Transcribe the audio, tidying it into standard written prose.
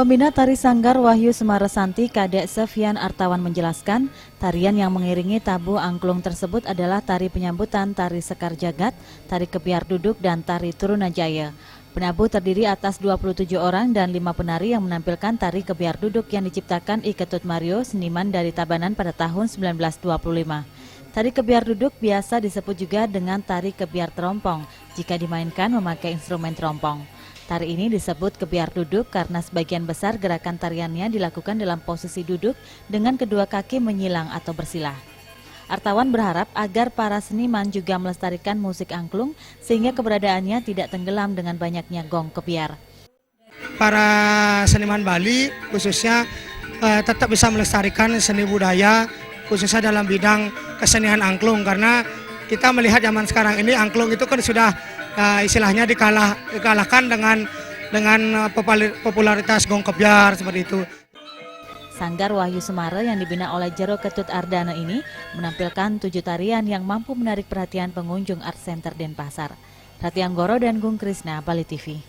Pembina Tari Sanggar Wahyu Semarasanti Kadek Sefian Artawan menjelaskan, tarian yang mengiringi tabu angklung tersebut adalah tari penyambutan, tari sekar jagat, tari kebiar duduk, dan tari Turunajaya. Penabuh terdiri atas 27 orang dan 5 penari yang menampilkan tari kebiar duduk yang diciptakan I Ketut Mario, seniman dari Tabanan pada tahun 1925. Tari kebiar duduk biasa disebut juga dengan tari kebiar terompong jika dimainkan memakai instrumen terompong. Tari ini disebut kebiar duduk karena sebagian besar gerakan tariannya dilakukan dalam posisi duduk dengan kedua kaki menyilang atau bersilah. Artawan berharap agar para seniman juga melestarikan musik angklung sehingga keberadaannya tidak tenggelam dengan banyaknya gong kebiar. Para seniman Bali khususnya tetap bisa melestarikan seni budaya khususnya dalam bidang kesenian angklung, karena kita melihat zaman sekarang ini angklung itu kan sudah istilahnya dikalahkan dengan popularitas gong kebiar seperti itu. Sanggar Wahyu Semara yang dibina oleh Jero Ketut Ardana ini menampilkan 7 tarian yang mampu menarik perhatian pengunjung Art Center Denpasar. Rati Anggoro dan Gung Krisna, Bali TV.